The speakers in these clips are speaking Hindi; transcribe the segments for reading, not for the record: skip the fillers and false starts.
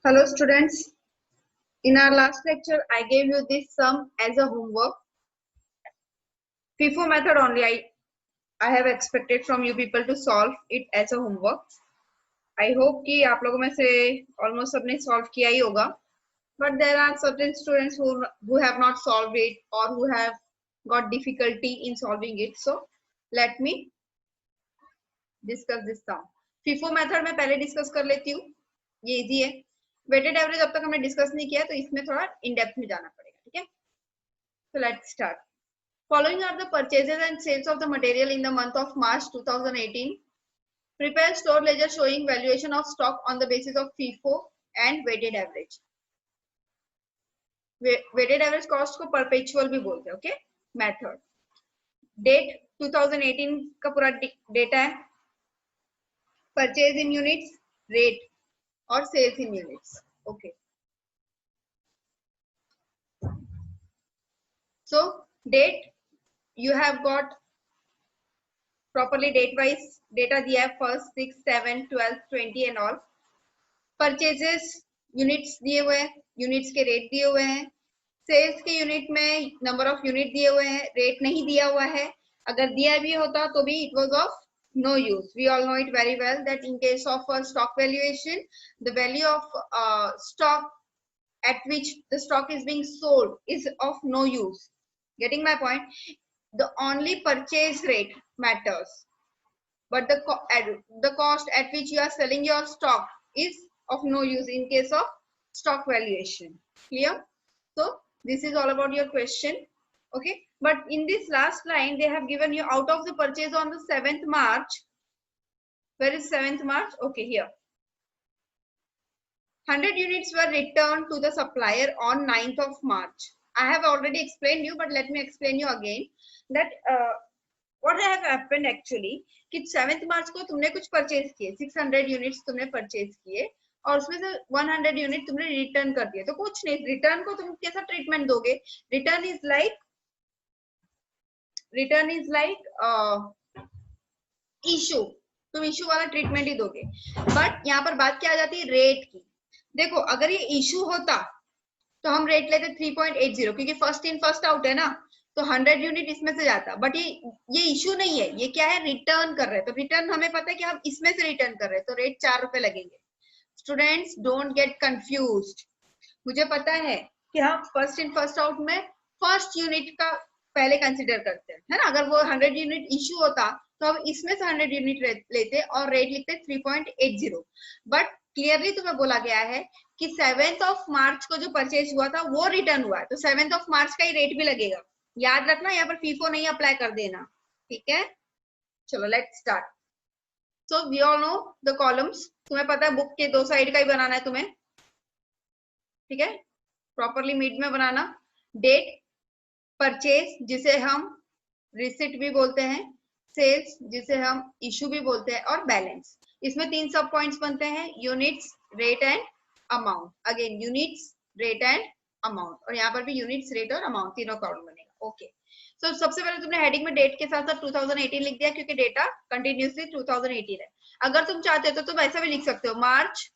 Hello students, in our last lecture I gave you this sum as a homework. FIFO method only I have expected from you people to solve it as a homework. I hope कि आप लोगों में से almost सबने solve किया ही होगा. But there are certain students who have not solved it or who have got difficulty in solving it. So let me discuss this sum. FIFO method मैं पहले discuss कर लेती हूँ. ये easy है. वेटेड एवरेज अब तक हमने डिस्कस नहीं किया तो इसमें थोड़ा इन डेप्थ में जाना पड़ेगा. ठीक है, so let's start. Following are the purchases and sales of the material in the month of March 2018. Prepare store ledger showing valuation of stock on the basis of FIFO and weighted average. Weighted average cost को perpetual भी बोलते हैं. ओके, मेथड डेट 2018 का पूरा डेटा है. परचेज इन यूनिट्स, रेट और sales in units. Okay, so date you have got properly date wise data दिया है. 1st 6 7 12 20 and all. Purchases units दिए हुए हैं, यूनिट्स के रेट दिए हुए हैं. सेल्स के यूनिट में नंबर ऑफ यूनिट दिए हुए हैं, रेट नहीं दिया हुआ है. अगर दिया भी होता तो भी it was of no use. We all know it very well that in case of a stock valuation, the value of stock at which the stock is being sold is of no use. Getting my point? The only purchase rate matters, but the cost at which you are selling your stock is of no use in case of stock valuation. Clear? So this is all about your question. Okay, but in this last line they have given you out of the purchase on the 7th March. Where is 7th March? Okay, here 100 units were returned to the supplier on 9th of March. I have already explained you, but let me explain you again that what have happened actually कि 7th March को तुमने कुछ परचेज किए, 600 यूनिट्स तुमने परचेज किए और उसमें से 100 यूनिट तुमने रिटर्न कर दिए. तो कुछ नहीं, रिटर्न को तुम कैसा ट्रीटमेंट दोगे? Return is like issue. तुम इशू वाला ट्रीटमेंट ही दोगे. बट यहाँ पर बात क्या आ जाती है? रेट की. देखो, अगर ये इशू होता तो हम रेट लेते 3.80 क्योंकि फर्स्ट इन फर्स्ट आउट है ना, तो 100 यूनिट इसमें से जाता. बट ये इशू नहीं है, ये क्या है? रिटर्न कर रहे हैं. तो रिटर्न हमें पता है कि हम इसमें से रिटर्न कर रहे हैं, तो रेट 4 रुपए लगेंगे. Students don't get confused. मुझे पता है कि हम फर्स्ट इन फर्स्ट आउट में फर्स्ट यूनिट का पहले कंसिडर करते हैं, है ना. अगर वो 100 यूनिट इशू होता तो हम इसमें से 100 यूनिट लेते और रेट लिखते 3.80. बट क्लियरली तुम्हें बोला गया है कि 7th ऑफ मार्च को जो परचेज हुआ था वो रिटर्न हुआ है, तो 7th ऑफ मार्च का ही रेट भी लगेगा. याद रखना, यहाँ पर फीफो नहीं अप्लाई कर देना. ठीक है, चलो let's start. So we all know the columns. तुम्हें पता है बुक के दो साइड का ही बनाना है तुम्हें. ठीक है, प्रॉपरली मिड में बनाना. डेट, परचेज जिसे हम रिसिट भी बोलते हैं, सेल्स जिसे हम इशू भी बोलते हैं, और बैलेंस. इसमें 3 सब पॉइंट्स बनते हैं: units, rate and amount. Again units, rate and amount, और यहाँ पर भी यूनिट्स, रेट और अमाउंट तीनों कॉलम बनेगा. ओके, सो सबसे पहले तुमने हेडिंग में डेट के साथ साथ 2018 लिख दिया क्योंकि डेटा कंटिन्यूसली 2018 है. अगर तुम चाहते हो तो तुम ऐसा भी लिख सकते हो, मार्च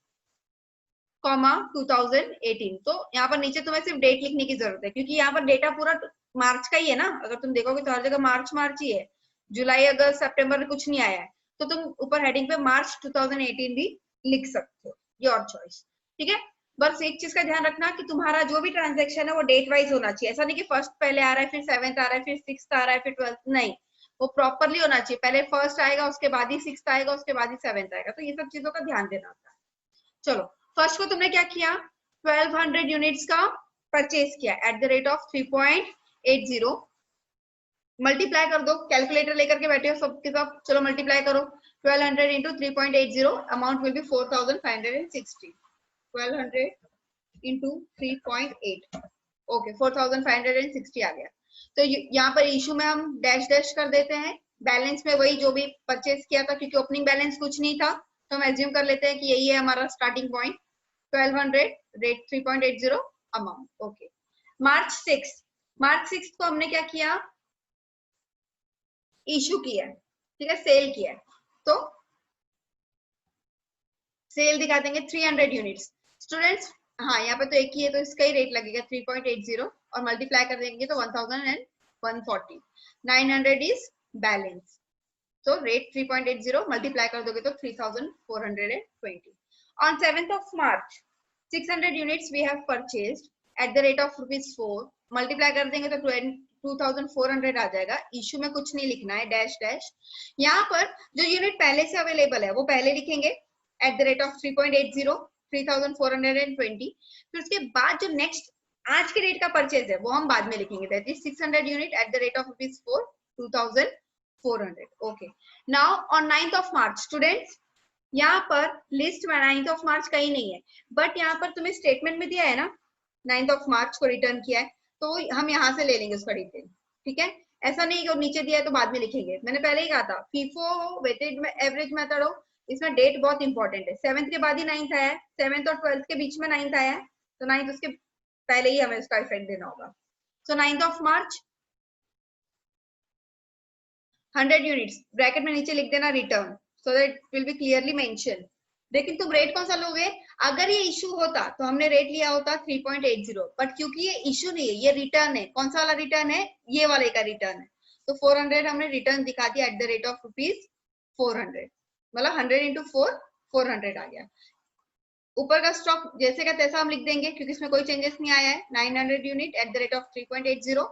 2018. तो यहाँ पर नीचे तुम्हें सिर्फ डेट लिखने की जरूरत है क्योंकि यहाँ पर डेटा पूरा मार्च का ही है ना. अगर तुम देखोगे तो हर जगह मार्च मार्च ही है, जुलाई अगस्त सितंबर में कुछ नहीं आया है. तो तुम ऊपर हेडिंग पे मार्च 2018 भी लिख सकते हो, योर चॉइस. ठीक है, बस एक चीज का ध्यान रखना कि तुम्हारा जो भी ट्रांजैक्शन है वो डेट वाइज होना चाहिए. ऐसा नहीं कि फर्स्ट पहले आ रहा है, फिर 7th आ रहा है, फिर 6th आ रहा है, फिर 12th. नहीं, वो प्रॉपरली होना चाहिए. पहले फर्स्ट आएगा, उसके बाद ही 6th आएगा, उसके बाद ही 7th आएगा. तो ये सब चीजों का ध्यान देना होता है. चलो, फर्स्ट को तुमने क्या किया? 1200 यूनिट्स का परचेज किया at the rate of 3.80. Multiply कर दो, कैलकुलेटर लेकर के बैठे हो सबके सब. चलो मल्टीप्लाई करो. 1200 into 3.80, amount will be 4560. 1200 into 3.8, okay 4560 आ गया. तो यहाँ पर इशू में हम डैश डैश कर देते हैं. बैलेंस में वही जो भी परचेज किया था, क्योंकि ओपनिंग बैलेंस कुछ नहीं था, तो हम एज्यूम कर लेते हैं कि यही है हमारा starting point. 1200, rate 3.80, amount. Okay, March 6 को हमने क्या किया? इशू किया. ठीक है, सेल किया. तो सेल दिखा देंगे 300 यूनिट्स. स्टूडेंट्स हाँ यहाँ पे तो एक ही है तो इसका ही रेट लगेगा 3.80 और मल्टीप्लाई कर देंगे तो 1140 900 is balance. So rate 3.80 multiply कर दोगे तो 3420. On 7th of March, 600 units we have purchased at the rate of ₹4. Multiply कर देंगे तो 2400 आ जाएगा। इशू में कुछ नहीं लिखना है, डैश डैश। यहाँ पर जो यूनिट पहले से अवेलेबल है वो पहले लिखेंगे at the rate of 3.80 3420। फिर उसके बाद जो नेक्स्ट आज के रेट का परचेज है वो हम बाद में लिखेंगे, that is 600 unit at the rate of ₹4 2400। Okay, now on 9th of March students, यहाँ पर लिस्ट में 9th of March कहीं नहीं है, बट यहाँ पर तुम्हें स्टेटमेंट में दिया है ना 9th of March को रिटर्न किया है, तो हम यहाँ से ले लेंगे उसका डिटेल। ठीक है, ऐसा नहीं कि नीचे दिया है तो बाद में लिखेंगे। मैंने पहले ही कहा था फीफो हो, वेटेड में एवरेज मेथड हो, इसमें डेट बहुत इंपॉर्टेंट है। 7th के बाद ही 9th आया है, 7th और 12th के बीच में 9th आया है, तो 9th उसके पहले ही हमें उसका इफेक्ट देना होगा। सो 9th of March 100 units bracket में नीचे लिख देना return, so that will be clearly mention. लेकिन तुम रेट कौन सा लोगे? अगर ये इशू होता तो हमने रेट लिया होता 3.80, बट क्योंकि ये इशू नहीं है, ये रिटर्न है। कौन सा वाला रिटर्न है? ये वाले का रिटर्न है, तो 400 हमने रिटर्न दिखा दिया एट द रेट ऑफ ₹400, मतलब 100 into 4 400 आ गया। ऊपर का स्टॉक जैसे का तैसा हम लिख देंगे क्योंकि इसमें कोई चेंजेस नहीं आया है। 900 unit at the rate of 3.80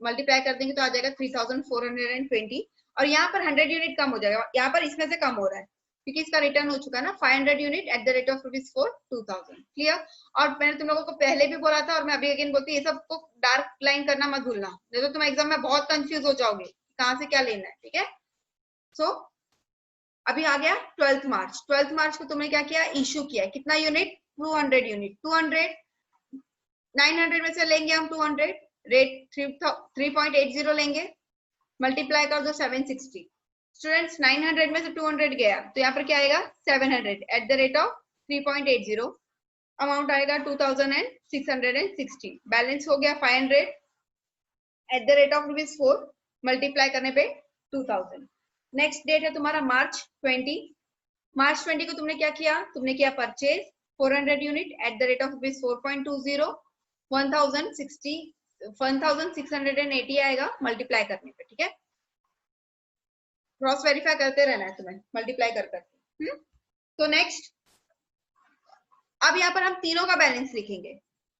multiply कर देंगे तो आ जाएगा 3420, और यहाँ पर 100 यूनिट कम हो जाएगा, यहाँ पर इसमें से कम हो रहा है क्योंकि इसका रिटर्न हो चुका है ना। 500 unit at the rate of ₹4 2000। Clear? और मैंने तुम लोगों को पहले भी बोला था और मैं अभी अगेन बोलती हूँ, ये सब को डार्क लाइन करना मत भूलना, नहीं तो तुम एग्जाम में बहुत कंफ्यूज हो जाओगे कहाँ से क्या लेना है। ठीक है, सो अभी आ गया 12th मार्च। 12th मार्च को तुमने क्या किया? इशू किया। कितना यूनिट? 200 यूनिट। 200 900 में से लेंगे हम 200, रेट 3.80 लेंगे, मल्टीप्लाई कर दो 760। स्टूडेंट्स 900 में से 200 गया तो यहाँ पर क्या आएगा? 700 eight the rate of 3.80, amount आएगा 2660। बैलेंस हो गया 500 eight the rate of ₹4, multiply करने पे 2000। नेक्स्ट डेट है तुम्हारा मार्च 20। मार्च 20 को तुमने क्या किया? तुमने किया purchase 400 unit at the rate of ₹4.20, 1680 आएगा मल्टीप्लाई करने पे। ठीक है, क्रॉस वेरीफाई करते रहना है तुम्हें मल्टीप्लाई कर करके। तो नेक्स्ट अब यहाँ पर हम तीनों का बैलेंस लिखेंगे।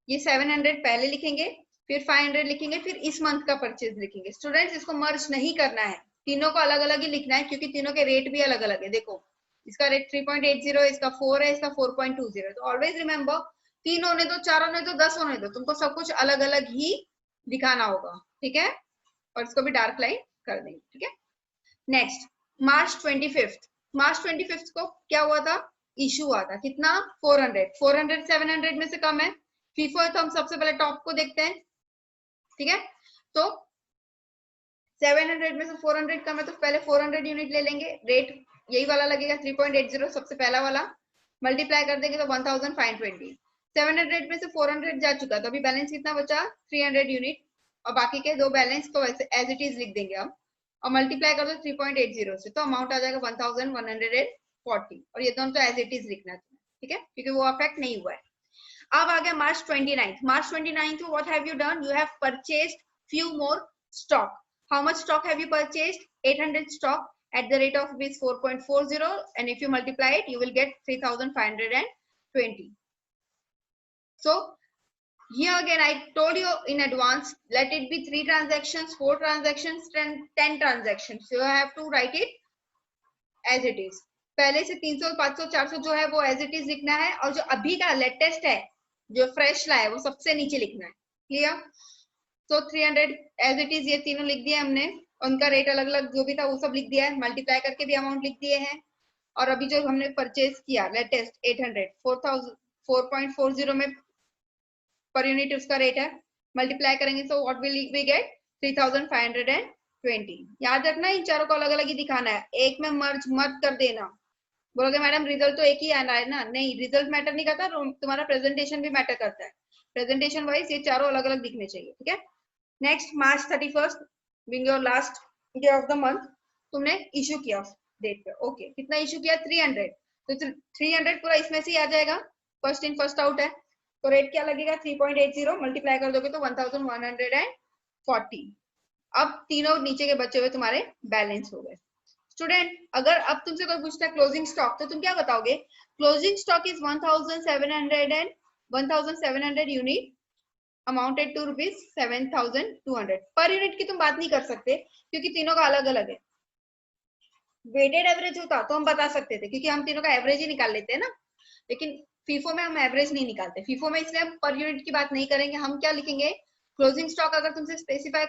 ये 700 पहले लिखेंगे, फिर 500 लिखेंगे, फिर इस मंथ का परचेज लिखेंगे। स्टूडेंट्स इसको मर्ज नहीं करना है, तीनों को अलग अलग ही लिखना है क्योंकि तीनों के रेट भी अलग अलग है। देखो इसका रेट 3.80 है, इसका 4 है, इसका 4.20 है। तो ऑलवेज रिमेम्बर 3 होने दो, 4 होने दो, 10 होने दो, तुमको सब कुछ अलग अलग ही दिखाना होगा। ठीक है, और इसको भी डार्क लाइन कर देंगे। ठीक है, नेक्स्ट मार्च 25। मार्च 25 को क्या हुआ था? इशू हुआ था। कितना? 400। 400 700 में से कम है, फीफो है, तो हम सबसे पहले टॉप को देखते हैं। ठीक है, तो 700 में से 400 कम है तो पहले 400 यूनिट ले लेंगे, रेट यही वाला लगेगा 3.80, सबसे पहला वाला, मल्टीप्लाई कर देंगे तो 1520। 700 में से 400 जा चुका तो अभी बैलेंस कितना बचा? 300 यूनिट, और बाकी के दो बैलेंस को वैसे एज इट इज लिख देंगे हम, और मल्टीप्लाई कर दो 3.80 से, तो अमाउंट आ जाएगा 1140, और ये दोनों तो एज इट इज लिखना है। ठीक है, क्योंकि वो अफेक्ट नहीं हुआ है। अब आ गया मार्च 29। मार्च 29 को what have you done? You have purchased few more stock. How much stock have you purchased? 800 stock at the rate of ₹4.40, and if you multiply it you will get 3520. So here again I told you in advance, let it be 3 transactions, 4 transactions, 10 transactions, so you have to write it as it is. पहले से 300 500 400 जो है वो as it is लिखना है, और जो अभी का लेटेस्ट है जो फ्रेश ला है वो सबसे नीचे लिखना है। क्लियर? तो 300 as it is ये तीनों लिख दिए हमने, उनका रेट अलग अलग जो भी था वो सब लिख दिया है, मल्टीप्लाई करके भी अमाउंट लिख दिए हैं। और अभी जो हमने परचेज किया लेटेस्ट 800 4.40 में पर यूनिट उसका रेट है, मल्टीप्लाई करेंगे तो व्हाट विल वी गेट? 3520। याद रखना इन चारों को अलग अलग ही दिखाना है, एक में मर्ज मत कर देना। बोलोगे मैडम रिजल्ट तो एक ही आना है ना? नहीं, रिजल्ट मैटर नहीं करता, तुम्हारा प्रेजेंटेशन भी मैटर करता है। प्रेजेंटेशन वाइज ये चारों अलग अलग दिखने चाहिए। ठीक है, next March 31 being your last day of the month, तुमने इशू किया डेट पे। ओके, कितना इशू किया? 300, तो 300 पूरा इसमें से ही आ जाएगा, फर्स्ट इन फर्स्ट आउट है, तो रेट क्या लगेगा 3.80 मल्टीप्लाई कर दोगे तो 1140। अब तीनों नीचे के बचे हुए तुम्हारे बैलेंस हो गए। स्टूडेंट अगर अब तुमसे कोई पूछता है क्लोजिंग स्टॉक तो तुम क्या बताओगे? Closing stock is 1700 unit amounted to ₹7,200। Per unit की तुम बात नहीं कर सकते क्योंकि तीनों का अलग अलग है। वेटेड एवरेज होता तो हम बता सकते थे क्योंकि हम तीनों का एवरेज ही निकाल लेते हैं ना, लेकिन फीफो में हम एवरेज नहीं निकालते। फीफो में इसलिए हम पर यूनिट की बात नहीं करेंगे, हम क्या लिखेंगे क्लोजिंग स्टॉक। अगर तुमसे स्पेसिफाई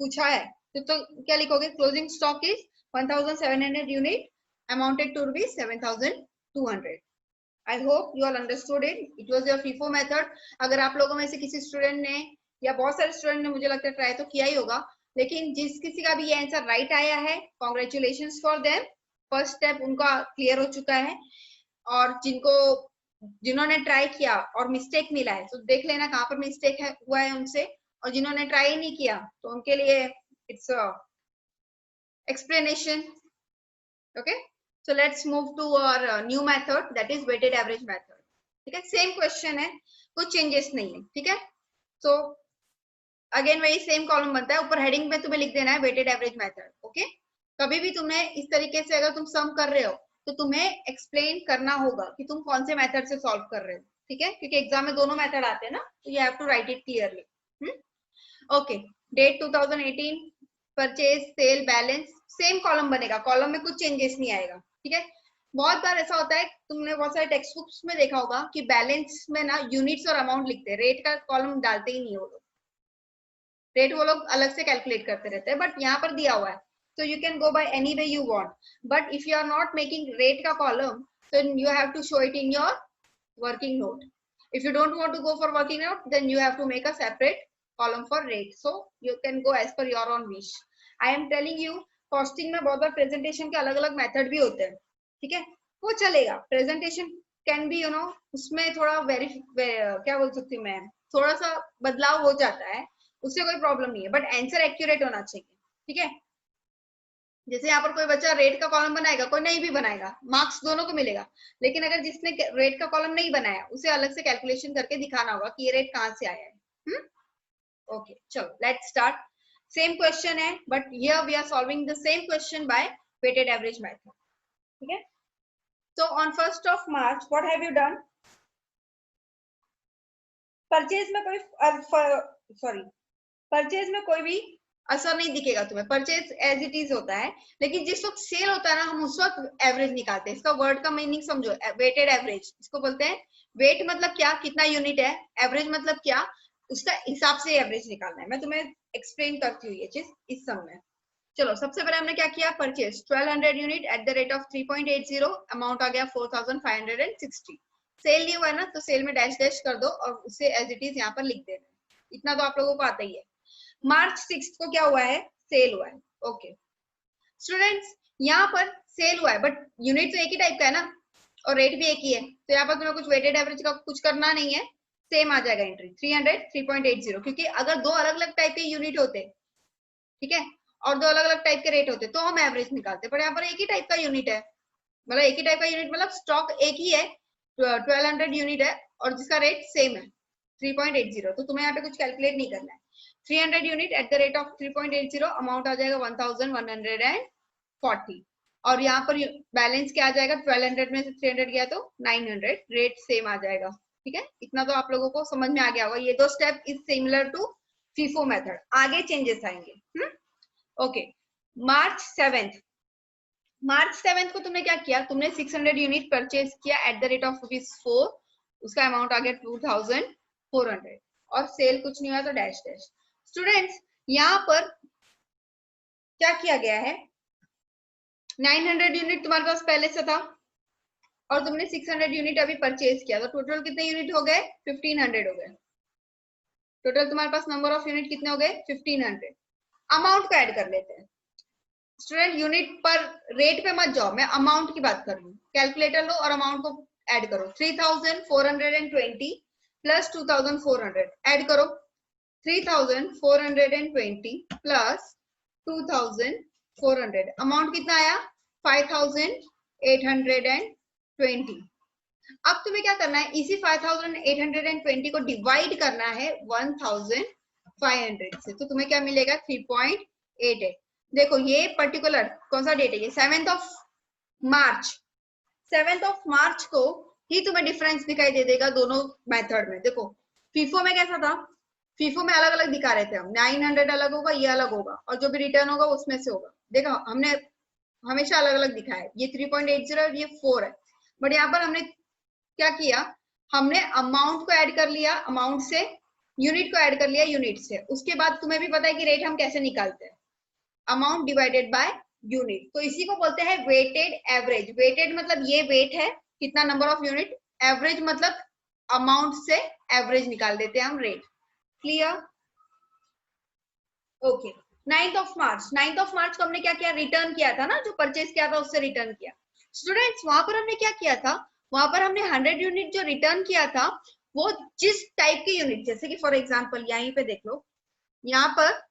पूछा है तो क्या लिखोगे? Closing stock is 1700 unit amounted to ₹7,200। I hope you all understood it. It was your FIFO method. अगर आप लोगों में से किसी स्टूडेंट ने या बहुत सारे स्टूडेंट ने मुझे लगता है ट्राई तो किया ही होगा, लेकिन जिस किसी का भी ये आंसर राइट आया है congratulations for them, first step उनका क्लियर हो चुका है। और जिन्होंने ट्राई किया और मिस्टेक मिला है तो देख लेना कहाँ पर मिस्टेक है हुआ है उनसे, और जिन्होंने ट्राई नहीं किया तो उनके लिए it's explanation. Okay, so let's move to our new method, that is weighted average method। ठीक है, सेम क्वेश्चन है, कुछ चेंजेस नहीं है। ठीक है, so अगेन वही सेम कॉलम बनता है, ऊपर हेडिंग में तुम्हें लिख देना है वेटेड एवरेज मेथड। ओके, कभी भी तुम्हें इस तरीके से अगर तुम सम कर रहे हो तो तुम्हें एक्सप्लेन करना होगा कि तुम कौन से मेथड से सॉल्व कर रहे हो। ठीक है, क्योंकि एग्जाम में दोनों मेथड आते हैं ना, तो you have to write it clearly. Okay, date 2018, purchase, sale, balance, same column बनेगा, कॉलम में कुछ चेंजेस नहीं आएगा। ठीक है, बहुत बार ऐसा होता है, तुमने बहुत सारे टेक्स्ट बुक्स में देखा होगा कि बैलेंस में ना यूनिट्स और अमाउंट लिखते हैं, रेट का कॉलम डालते ही नहीं वो लोग, रेट वो लोग अलग से कैलकुलेट करते रहते हैं, बट यहाँ पर दिया हुआ है so you can go by any way you want, but if you are not making rate ka column then you have to show it in your working note. If you don't want to go for working note then you have to make a separate column for rate, so you can go as per your own wish. I am telling you costing में बहुत बार presentation के अलग अलग method भी होते हैं। ठीक है, वो चलेगा, presentation can be you know उसमें थोड़ा क्या बोल सकती हूँ मैं, थोड़ा सा बदलाव हो जाता है, उससे कोई प्रॉब्लम नहीं है, बट आंसर एक्यूरेट होना चाहिए। ठीक है, जैसे यहाँ पर कोई बच्चा रेट का कॉलम बनाएगा, कोई नहीं भी बनाएगा, मार्क्स दोनों को मिलेगा, लेकिन अगर जिसने रेट का कॉलम नहीं बनाया उसे अलग से कैलकुलेशन करके दिखाना होगा कि ये रेट कहाँ से आया है। ओके, चलो लेट्स स्टार्ट। सेम क्वेश्चन है but here we are solving the same question by weighted average method. ठीक है, so on 1st of March what have you done? Purchase में कोई भी असर नहीं दिखेगा तुम्हें, परचेज एज इट इज होता है, लेकिन जिस वक्त सेल होता है ना हम उस वक्त एवरेज निकालते हैं। इसका वर्ड का मीनिंग समझो, वेटेड एवरेज इसको बोलते हैं। वेट मतलब क्या, कितना यूनिट है, एवरेज मतलब क्या, उसका हिसाब से एवरेज निकालना है। मैं तुम्हें एक्सप्लेन करती हूँ ये चीज इस सम में। चलो सबसे पहले हमने क्या किया, purchase 1200 unit at the rate of 3.80, amount आ गया 4560। सेल नहीं हुआ है ना तो सेल में डैश डैश कर दो और उसे एज इट इज यहाँ पर लिख देना, इतना तो आप लोगों को आता ही है। मार्च 6 को क्या हुआ है, सेल हुआ है। ओके स्टूडेंट्स, यहाँ पर सेल हुआ है बट यूनिट तो एक ही टाइप का है ना और रेट भी एक ही है, तो यहाँ पर तुम्हें कुछ वेटेड एवरेज का कुछ करना नहीं है, सेम आ जाएगा एंट्री 300 3.80, क्योंकि अगर दो अलग अलग टाइप के यूनिट होते, ठीक है, और दो अलग अलग टाइप के रेट होते तो हम एवरेज निकालते, पर यहाँ पर एक ही टाइप का यूनिट है, मतलब एक ही टाइप का यूनिट मतलब स्टॉक एक ही है, 1200 यूनिट है और जिसका रेट सेम है 3.80, तो तुम्हें यहाँ पे कुछ कैलकुलेट नहीं करना है। 300 unit at the rate of 3.80, amount आ जाएगा 1140, और यहाँ पर बैलेंस क्या आ जाएगा, 1200 में से 300 गया तो 900, रेट सेम आ जाएगा। ठीक है, इतना तो आप लोगों को समझ में आ गया होगा। ये दो step is similar to FIFO method, आगे चेंजेस आएंगे। ओके, मार्च 7 को तुमने क्या किया, तुमने 600 यूनिट परचेज किया एट द रेट ऑफ ₹4, उसका अमाउंट आ गया 2400, और सेल कुछ नहीं हुआ तो डैश डैश। स्टूडेंट्स यहाँ पर क्या किया गया है, 900 यूनिट तुम्हारे पास पहले से था और तुमने 600 यूनिट अभी परचेज किया, तो टोटल कितने यूनिट हो गए, 1500 हो गए। टोटल तुम्हारे पास नंबर ऑफ यूनिट कितने हो गए, 1500। अमाउंट को ऐड कर लेते हैं। स्टूडेंट यूनिट पर रेट पे मत जाओ, मैं अमाउंट की बात कर रही हूँ। कैलकुलेटर लो और अमाउंट को ऐड करो, 3420 प्लस 2400 ऐड करो, 3420 प्लस 2400, अमाउंट कितना आया, 5820। अब तुम्हें क्या करना है, इसी 5820 को डिवाइड करना है 1500 से, तो तुम्हें क्या मिलेगा 3.88। देखो ये पर्टिकुलर कौन सा डेट है, ये 7th of March, 7th of March को ही तुम्हें डिफरेंस दिखाई दे देगा दोनों मेथड में। देखो फीफो में कैसा था, फीफो में अलग अलग दिखा रहे थे हम, 900 अलग होगा, ये अलग होगा, और जो भी रिटर्न होगा उसमें से होगा। देखो हमने हमेशा अलग अलग दिखा है, ये 3.80 और ये 4 है, बट यहाँ पर हमने क्या किया, हमने अमाउंट को ऐड कर लिया, अमाउंट से यूनिट को ऐड कर लिया यूनिट से। उसके बाद तुम्हें भी पता है कि रेट हम कैसे निकालते हैं, अमाउंट डिवाइडेड बाय यूनिट, तो इसी को बोलते हैं वेटेड एवरेज। वेटेड मतलब ये वेट है कितना नंबर ऑफ यूनिट, एवरेज मतलब अमाउंट से एवरेज निकाल देते हैं हम rate. Clear? Okay. 9th of March, 9th of March को हमने क्या किया, रिटर्न किया था ना, जो परचेज किया था उससे रिटर्न किया। स्टूडेंट्स वहां पर हमने क्या किया था, वहां पर हमने 100 यूनिट जो रिटर्न किया था वो जिस टाइप की यूनिट, जैसे कि फॉर एग्जांपल यहीं पे देख लो, यहाँ पर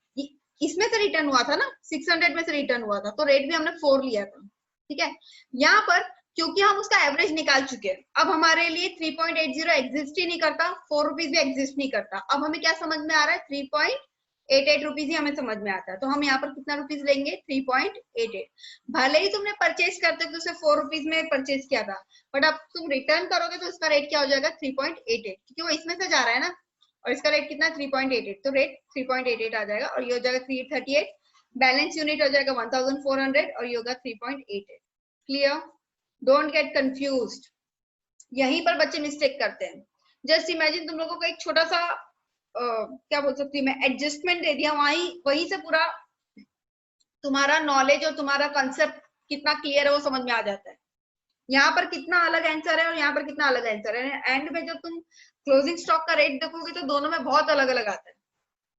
इसमें से रिटर्न हुआ था ना, 600 में से रिटर्न हुआ था, तो रेट भी हमने 4 लिया था। ठीक है, यहाँ पर क्योंकि हम उसका एवरेज निकाल चुके हैं, अब हमारे लिए 3.80 एग्जिस्ट ही नहीं करता, 4 रुपीज भी एग्जिस्ट नहीं करता। अब हमें क्या समझ में आ रहा है, 3.88 रुपीज ही हमें समझ में आता है, तो हम यहाँ पर कितना रुपीज लेंगे, 3.88। भले ही तुमने परचेज करते तो उसे 4 रुपीज में परचेज किया था, बट अब तुम रिटर्न करोगे तो इसका रेट क्या हो जाएगा, 3.88, क्योंकि वो इसमें से जा रहा है ना, और इसका रेट कितना 3.88, तो रेट 3.88 आ जाएगा, और ये हो जाएगा 338। बैलेंस यूनिट हो जाएगा 1400 और ये होगा 3.88। क्लियर? डोंट गेट कंफ्यूज्ड, यहीं पर बच्चे मिस्टेक करते हैं। जस्ट इमेजिन तुम लोगों को एक छोटा सा क्या बोल सकती हूँ मैं, एडजस्टमेंट दे दिया, वहीं से पूरा तुम्हारा नॉलेज और तुम्हारा कंसेप्ट कितना क्लियर है वो समझ में आ जाता है। यहाँ पर कितना अलग आंसर है और यहाँ पर कितना अलग आंसर है, एंड में जब तुम क्लोजिंग स्टॉक का रेट देखोगे तो दोनों में बहुत अलग अलग आता है।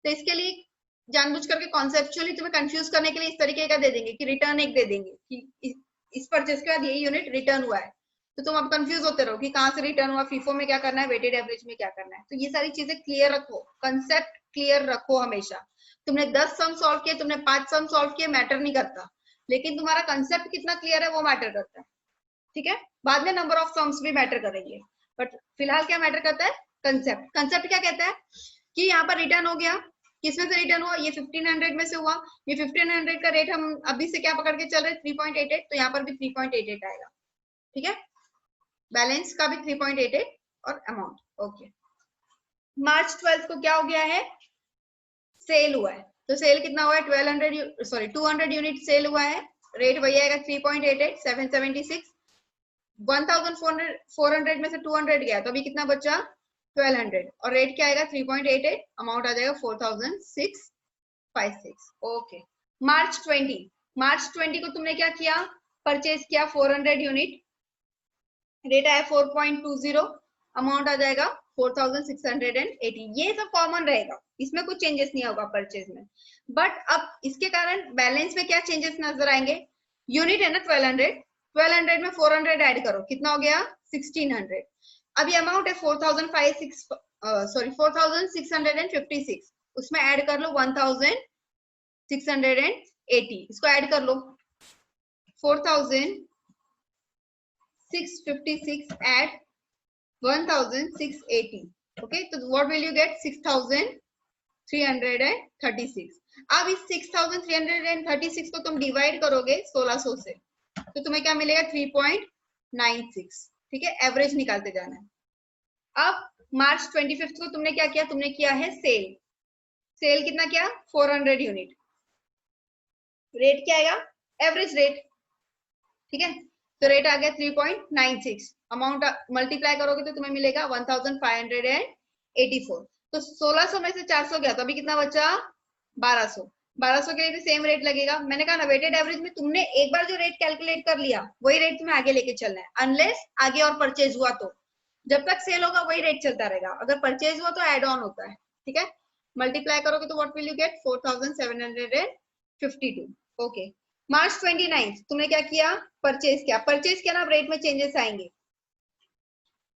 तो इसके लिए जानबूझ करके कॉन्सेप्चुअली तुम्हें कंफ्यूज करने के लिए इस तरीके का दे देंगे कि रिटर्न एक दे देंगे कि इस परचेज के बाद ये यूनिट रिटर्न हुआ है, तो तुम अब कंफ्यूज होते रहो कि कहाँ से रिटर्न हुआ, फीफो में क्या करना है, वेटेड एवरेज में क्या करना है। तो ये सारी चीजें क्लियर रखो, कंसेप्ट क्लियर रखो हमेशा। तुमने 10 सम सॉल्व किए, तुमने 5 सम सॉल्व किए, मैटर नहीं करता, लेकिन तुम्हारा कंसेप्ट कितना क्लियर है वो मैटर करता है। ठीक है, बाद में नंबर ऑफ सम्स भी मैटर करेंगे, बट फिलहाल क्या मैटर करता है, कंसेप्ट। कंसेप्ट क्या कहता है कि यहाँ पर रिटर्न हो गया, किसमें से रिटर्न हुआ, ये 1500 में से हुआ, ये 1500 का रेट हम अभी से क्या पकड़ के चल रहे, 3.88, तो यहाँ पर भी 3.88 आएगा। ठीक है, बैलेंस का भी 3.88 और अमाउंट। ओके, मार्च 12 को क्या हो गया है, सेल हुआ है, तो सेल कितना हुआ है, 200 यूनिट सेल हुआ है, रेट वही आएगा 3.88, 776। 1400 में से 200 गया, तो अभी कितना बचा, 1200, और रेट क्या आएगा 3.88, अमाउंट आ जाएगा 4656। ओके, मार्च 20 को तुमने क्या किया, परचेज किया 400 यूनिट, रेट आया 4.20, अमाउंट आ जाएगा 4680। ये सब कॉमन रहेगा, इसमें कुछ चेंजेस नहीं होगा परचेज में। बट अब इसके कारण बैलेंस में क्या चेंजेस नजर आएंगे, यूनिट है ना 1200 में 400 ऐड करो, कितना हो गया 1600। अभी अमाउंट है 4656, उसमें ऐड कर लो 1680, इसको ऐड कर लो, 4656 at 1680, okay, तो what will you get, 6336। अब इस 6336 को तुम डिवाइड करोगे 1600 से, तो तुम्हें क्या मिलेगा 3.96। ठीक है, एवरेज निकालते जाना है। अब मार्च 25 को तुमने क्या किया, तुमने किया है सेल, सेल कितना किया 400 यूनिट, रेट क्या आएगा, एवरेज रेट। ठीक है, तो रेट आ गया 3.96, अमाउंट मल्टीप्लाई करोगे तो तुम्हें मिलेगा 1584। तो 1600 में से 400 गया, तो अभी कितना बचा 1200। 1200 के लिए भी सेम रेट लगेगा। मैंने कहा ना, वेटेड एवरेज में तुमने एक बार जो रेट कैलकुलेट कर लिया वही रेट तुम्हें आगे लेके चलना है, अनलेस आगे और परचेज हुआ तो। जब तक सेल होगा वही रेट चलता रहेगा, अगर परचेज हुआ तो एड ऑन होता है। ठीक है, मल्टीप्लाई करोगे तो what will you get, 4752। Okay, March 29 तुमने क्या किया, परचेज किया, परचेज किया ना, रेट में चेंजेस आएंगे।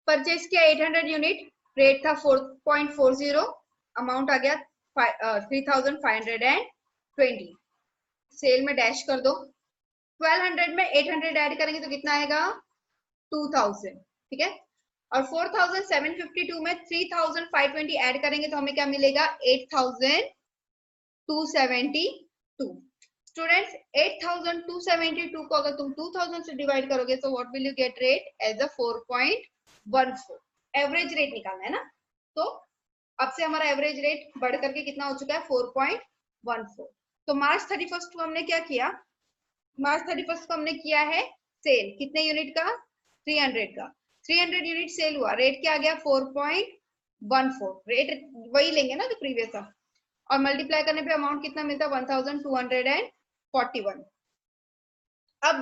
परचेज किया 800 यूनिट, रेट था 4.40, अमाउंट आ गया 3520। सेल में डैश कर दो, 1200 में 800 ऐड करेंगे तो कितना आएगा 2000। ठीक है, और 4752 में 3520 ऐड करेंगे तो हमें क्या मिलेगा 8272। स्टूडेंट्स 8272 को अगर तुम 2000 से डिवाइड करोगे तो what will you get rate as a 4.14। Average rate निकालना है ना, तो अब से हमारा एवरेज रेट बढ़ करके कितना हो चुका है 4.14। तो मार्च 31 को हमने क्या किया, मार्च 31 को हमने किया है सेल, कितने यूनिट का 300 का, 300 यूनिट सेल हुआ, रेट क्या आ गया 4.14, रेट वही लेंगे ना जो प्रीवियस था, और मल्टीप्लाई करने पे अमाउंट कितना मिलता है 1241। अब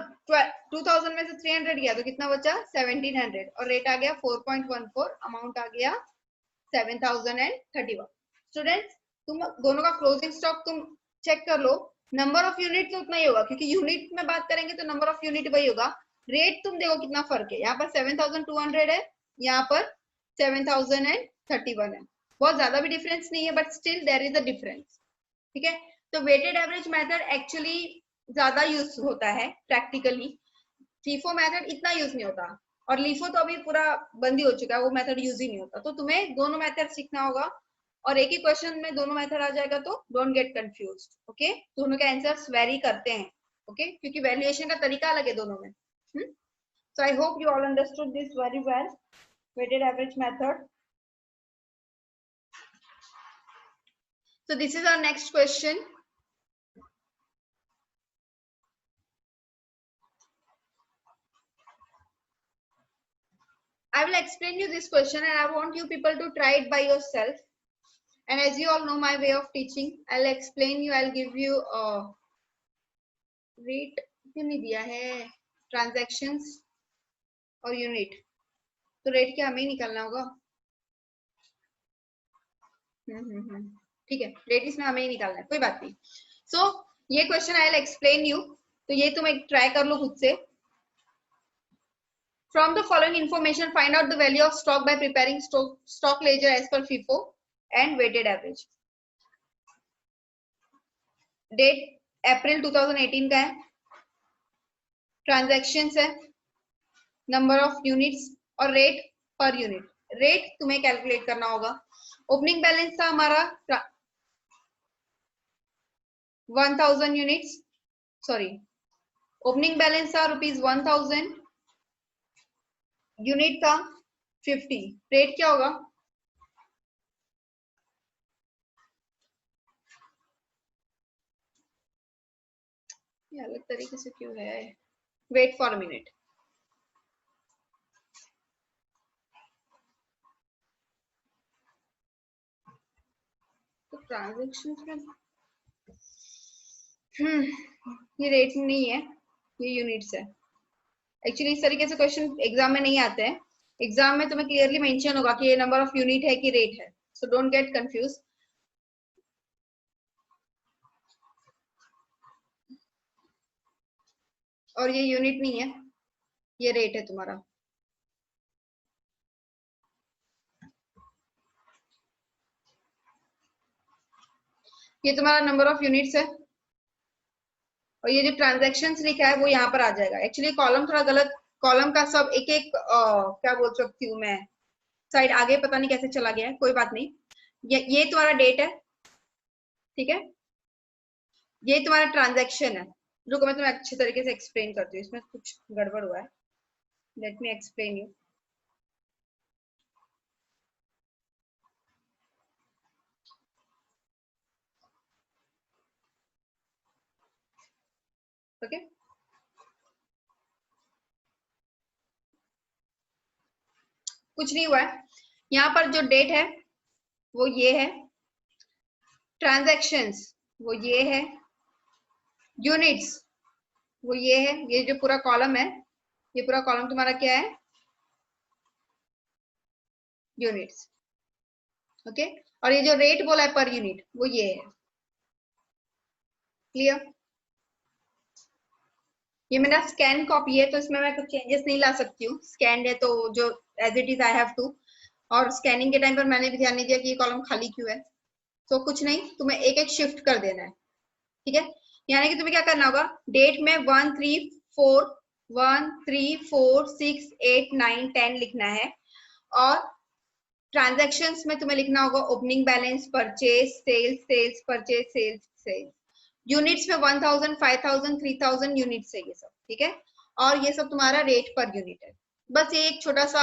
2000 में से 300 गया तो कितना बचा 1700 और रेट आ गया 4.14, अमाउंट आ गया 7031। स्टूडेंट्स तुम दोनों का क्लोजिंग स्टॉक तुम चेक कर लो, नंबर ऑफ यूनिट तो उतना ही होगा क्योंकि यूनिट में बात करेंगे तो नंबर ऑफ यूनिट वही होगा। रेट तुम देखो कितना फर्क है, यहाँ पर 7200 है, यहाँ पर 7031 है, बहुत ज्यादा भी डिफरेंस नहीं है but still there is a difference. ठीक है, तो वेटेड एवरेज मेथड एक्चुअली ज्यादा यूज होता है प्रैक्टिकली, फीफो मेथड इतना यूज नहीं होता, और लीफो तो अभी पूरा बंद ही हो चुका है, वो मेथड यूज ही नहीं होता। तो तुम्हें दोनों मेथड सीखना होगा और एक ही क्वेश्चन में दोनों मेथड आ जाएगा, तो डोंट गेट कंफ्यूज्ड। ओके, दोनों के आंसर्स वेरी करते हैं, ओके क्योंकि वैल्यूएशन का तरीका अलग है दोनों में। So I hope you all understood this very well, weighted average method. So this is our next question. I will explain you this question and I want you people to try it by yourself. And as you all know my way of teaching, I'll explain you, I'll give you rate क्यों नहीं दिया है, transactions और unit, तो रेट क्या हमें ही निकालना होगा। ठीक है, रेट इसमें हमें ही निकालना है, कोई बात नहीं। सो ये question I will explain you, तो ये तुम एक ट्राई कर लो खुद से। From the following information, find out the value of stock by preparing stock ledger as per FIFO and weighted average. Date अप्रैल 2018 का है, ट्रांजैक्शंस है, नंबर ऑफ यूनिट्स और रेट पर यूनिट। रेट तुम्हें कैलकुलेट करना होगा। ओपनिंग बैलेंस था हमारा 1000 यूनिट्स, सॉरी ओपनिंग बैलेंस था ₹1000, यूनिट था 50, रेट क्या होगा ये अलग तरीके से क्यों है, वेट फॉर अ मिनट। तो ट्रांजैक्शन में ये रेट नहीं है, ये यूनिट्स है। एक्चुअली इस तरीके से क्वेश्चन एग्जाम में नहीं आते हैं, एग्जाम में तुम्हें क्लियरली मेंशन होगा कि ये नंबर ऑफ यूनिट है कि रेट है, सो डोंट गेट कंफ्यूज। और ये यूनिट नहीं है, ये रेट है तुम्हारा। ये तुम्हारा नंबर ऑफ यूनिट्स है और ये जो ट्रांजैक्शंस लिखा है वो यहाँ पर आ जाएगा। एक्चुअली कॉलम थोड़ा गलत, कॉलम का सब एक एक क्या बोल सकती हूँ मैं, साइड आगे पता नहीं कैसे चला गया है, कोई बात नहीं। ये तुम्हारा डेट है, ठीक है, ये तुम्हारा ट्रांजैक्शन है। रुको मैं तुम्हें अच्छे तरीके से एक्सप्लेन करती हूँ, इसमें कुछ गड़बड़ हुआ है, let me explain you. Okay, कुछ नहीं हुआ है। यहाँ पर जो डेट है वो ये है, ट्रांजैक्शंस वो ये है, यूनिट्स वो ये है, ये जो पूरा कॉलम है, ये पूरा कॉलम तुम्हारा क्या है, यूनिट्स। ओके, और ये जो रेट बोला है पर यूनिट वो ये है। क्लियर? ये मेरा स्कैन कॉपी है तो इसमें मैं कुछ चेंजेस नहीं ला सकती हूँ, स्कैन है तो जो as it is I have to. और स्कैनिंग के टाइम पर मैंने भी ध्यान नहीं दिया कि ये कॉलम खाली क्यों है, तो कुछ नहीं, तुम्हें एक एक शिफ्ट कर देना है। ठीक है, यानी कि तुम्हें क्या करना होगा, डेट में 1 3 4 1 3 4 6 8 9 10 लिखना है, और ट्रांजैक्शंस में तुम्हें लिखना होगा opening balance, purchase, sales, sales, purchase, sales, sales. Units में 1000, 5000, 3000 यूनिट्स है ये सब, ठीक है। और ये सब तुम्हारा रेट पर यूनिट है। बस ये एक छोटा सा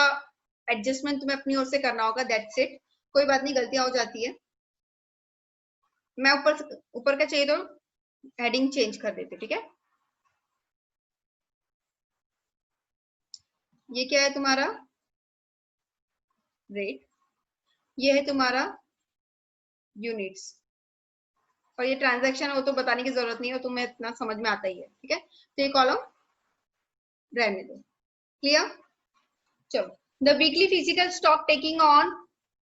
एडजस्टमेंट तुम्हें अपनी ओर से करना होगा, दैट्स इट। कोई बात नहीं, गलतियां हो जाती है। मैं ऊपर का चाहिए तो हेडिंग चेंज कर देते, ठीक है। ये क्या है तुम्हारा रेट, ये है तुम्हारा यूनिट्स, और ये ट्रांजैक्शन है वो तो बताने की जरूरत नहीं है, तुम्हें इतना समझ में आता ही है, ठीक है। तो ये कॉलम रहने दो, क्लियर। चलो, the weekly physical stock taking on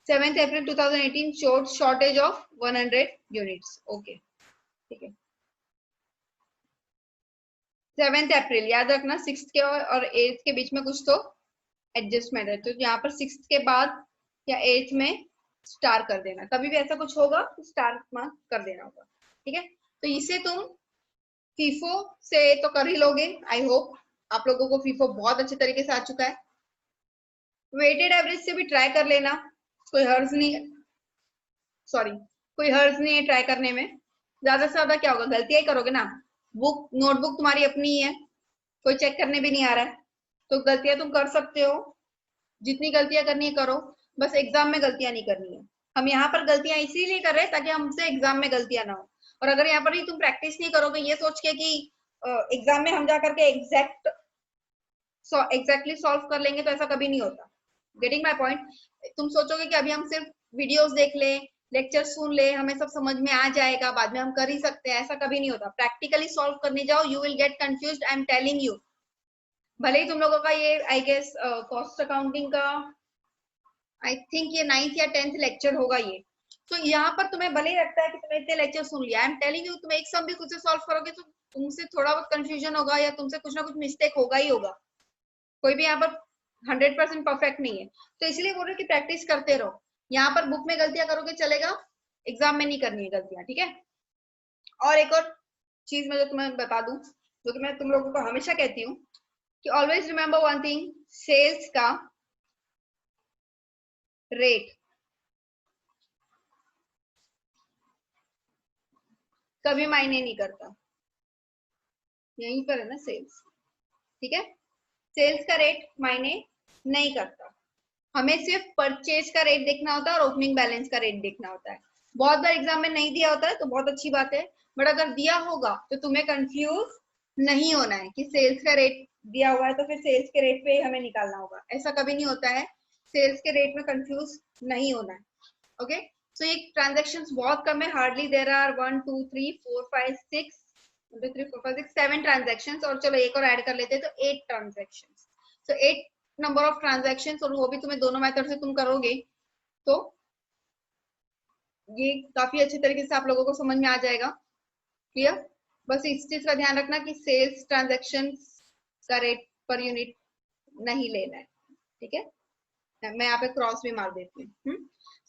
7th April 2018 showed shortage of 100 units, okay, ठीक है। 7th April याद रखना, 6th के और 8th के बीच में कुछ तो एडजस्टमेंट है, तो यहाँ पर 6th के बाद या 8th में स्टार कर देना, कभी भी ऐसा कुछ होगा तो स्टार मार्क कर देना होगा, ठीक है। तो इसे तुम फीफो से तो कर ही लोगे, आई होप आप लोगों को फीफो बहुत अच्छे तरीके से आ चुका है। वेटेड एवरेज से भी ट्राई कर लेना, कोई हर्ज नहीं है, सॉरी कोई हर्ज नहीं है ट्राई करने में। ज्यादा से ज्यादा क्या होगा, गलतियां ही करोगे ना। बुक नोटबुक तुम्हारी अपनी ही है, कोई चेक करने भी नहीं आ रहा है, तो गलतियां तुम कर सकते हो, जितनी गलतियां करनी है करो, बस एग्जाम में गलतियां नहीं करनी है। हम यहाँ पर गलतियां इसीलिए कर रहे हैं ताकि हमसे एग्जाम में गलतियां ना हो। और अगर यहाँ पर ही तुम प्रैक्टिस नहीं करोगे ये सोच के कि एग्जाम में हम जा करके एग्जैक्टली सॉल्व कर लेंगे, तो ऐसा कभी नहीं होता। Getting my point. तुम सोचोगे कि अभी हम सिर्फ वीडियोस देख ले, लेक्चर सुन ले, हमें सब समझ में आ जाएगा, बाद में हम कर ही सकते हैं, ऐसा कभी नहीं होता। प्रैक्टिकली सॉल्व करने जाओ, you will get confused, I am telling you. भले ही तुम लोगों का ये आई गेस कॉस्ट अकाउंटिंग का आई थिंक ये 9th या 10th लेक्चर होगा ये, तो यहाँ पर तुम्हें भले ही लगता है कि तुमने इतने लेक्चर सुन लिया, आई एम टेलिंग यू, तुम एक सम भी खुद से सॉल्व करोगे तो तुमसे थोड़ा बहुत कंफ्यूजन होगा या तुमसे कुछ ना कुछ मिस्टेक होगा ही होगा। कोई भी यहाँ पर 100% परफेक्ट नहीं है, तो इसलिए बोल रहे कि प्रैक्टिस करते रहो। यहाँ पर बुक में गलतियां करोगे चलेगा, एग्जाम में नहीं करनी है गलतियां, ठीक है। और एक और चीज मैं जो तुम्हें बता दूं, जो कि मैं तुम लोगों को हमेशा कहती हूँ कि always remember one thing, sales का रेट कभी मायने नहीं करता। यहीं पर है ना सेल्स, ठीक है। सेल्स का रेट मायने नहीं करता, हमें सिर्फ परचेज का रेट देखना होता है और ओपनिंग बैलेंस का रेट देखना होता है। बहुत बार एग्जाम में नहीं दिया होता है तो बहुत अच्छी बात है, बट अगर दिया होगा तो तुम्हें कंफ्यूज नहीं होना है कि सेल्स का रेट दिया हुआ है तो फिर सेल्स के रेट पे ही हमें निकालना होगा, ऐसा कभी नहीं होता है। सेल्स के रेट में कंफ्यूज नहीं होना है, ओके। सो ये ट्रांजेक्शन बहुत कम है, हार्डली देर आर 1 2 3 4 5 6 1 2 3 4 5 6 7 ट्रांजेक्शन, और चलो एक और ऐड कर लेते हैं तो 8 transaction. So 8 number of transaction, और वो भी तुम्हें दोनों मेथड से तुम करोगे तो ये काफी अच्छे तरीके से आप लोगों को समझ में आ जाएगा, क्लियर। बस इस चीज का ध्यान रखना कि सेल्स ट्रांजेक्शन का रेट पर यूनिट नहीं लेना है, ठीक है। मैं यहाँ पे क्रॉस भी मार देती हूँ।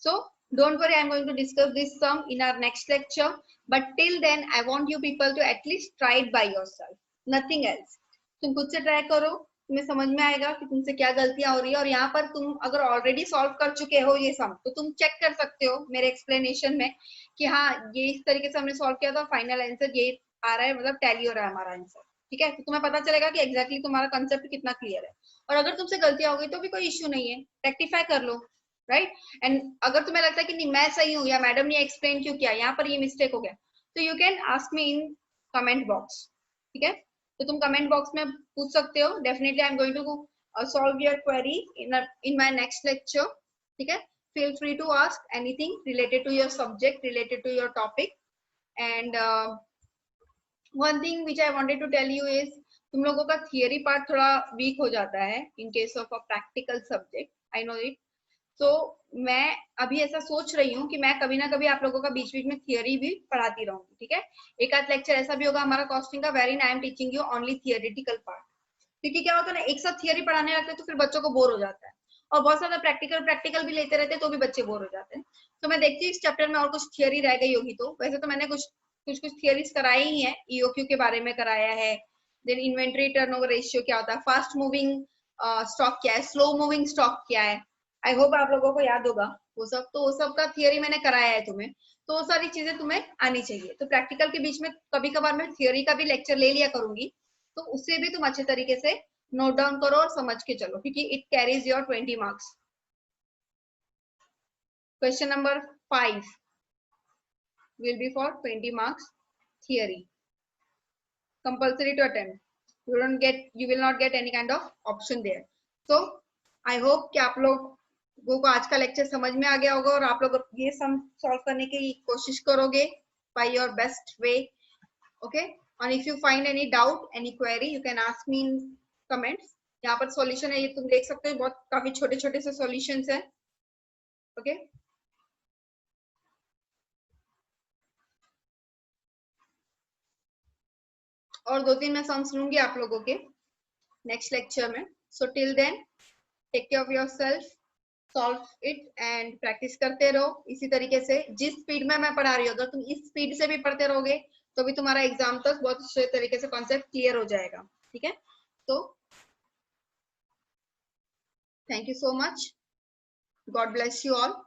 सो don't worry, I'm going to discuss this sum in our next lecture, but till then I want you people to at least try it by yourself, nothing else। तुम खुद से ट्राई करो, तुम्हें समझ में आएगा कि तुमसे क्या गलतियां हो रही है। और यहाँ पर तुम अगर ऑलरेडी सॉल्व कर चुके हो ये सम, तो तुम चेक कर सकते हो मेरे एक्सप्लेनेशन में कि हाँ ये इस तरीके से हमने सॉल्व किया था, फाइनल आंसर ये आ रहा है, मतलब टैली हो रहा है हमारा आंसर, ठीक है। तो तुम्हें पता चलेगा कि एग्जैक्टली तुम्हारा कंसेप्ट कितना क्लियर है। और अगर तुमसे गलतियां हो गई तो भी कोई इश्यू नहीं है, रेक्टिफाई कर लो, राइट। एंड अगर तुम्हें लगता है कि नहीं मैं सही हूँ या मैडम ने एक्सप्लेन क्यों किया, यहाँ पर ये मिस्टेक हो गया, तो you can ask me in comment box, ठीक है। तो तुम कमेंट बॉक्स में पूछ सकते हो, definitely I am going to solve your query in my next lecture, ठीक है। Feel free to ask anything related to your subject, related to your topic. And one thing which I wanted to tell you is, तुम लोगों का थियरी पार्ट थोड़ा वीक हो जाता है in case of a practical subject, I know it. तो मैं अभी ऐसा सोच रही हूँ कि मैं कभी ना कभी आप लोगों का बीच बीच में थियरी भी पढ़ाती रहूंगी, ठीक है। एक आध लेक्चर ऐसा भी होगा हमारा कॉस्टिंग का, very I am teaching you only theoretical part, क्योंकि क्या होता है ना एक साथ थियरी पढ़ाने लगते हैं तो फिर बच्चों को बोर हो जाता है, और बहुत ज्यादा प्रैक्टिकल भी लेते रहते हैं तो भी बच्चे बोर हो जाते हैं। तो मैं देखती हूँ इस चैप्टर में और कुछ थियरी रह गई होगी, तो वैसे तो मैंने कुछ थियरीज कराई ही है, ईओक्यू के बारे में कराया है, देन इन्वेंट्री टर्नओवर रेशियो क्या होता है, फास्ट मूविंग स्टॉक क्या है, स्लो मूविंग स्टॉक क्या है, आई होप आप लोगों को याद होगा वो सब। तो वो सब का थियोरी मैंने कराया है तुम्हें, तो वो सारी चीजें तुम्हें आनी चाहिए। तो प्रैक्टिकल के बीच में कभी कभार मैं थियोरी का भी लेक्चर ले लिया करूंगी, तो उससे भी तुम अच्छे तरीके से नोट डाउन करो और समझ के चलो, क्योंकि it carries your 20 marks. Question number 5 will be for 20 marks theory, compulsory to attempt. You will not get any kind of option there. So I hope कि आप लोगों को आज का लेक्चर समझ में आ गया होगा और आप लोग ये सम सॉल्व करने की कोशिश करोगे by your best way. Okay, and if you find any doubt, any query, you can ask me in comments. यहाँ पर सॉल्यूशन है, ये तुम देख सकते हो, बहुत काफी छोटे छोटे से सॉल्यूशंस है। ओके, और 2-3 मैं सम्स लूंगी आप लोगों के नेक्स्ट लेक्चर में। So till then take care of yourself, solve it and practice करते रहो इसी तरीके से। जिस स्पीड में मैं पढ़ा रही हूँ, अगर तुम इस स्पीड से भी पढ़ते रहोगे तो भी तुम्हारा एग्जाम तक बहुत अच्छे तरीके से कॉन्सेप्ट क्लियर हो जाएगा। ठीक है, तो thank you so much, God bless you all.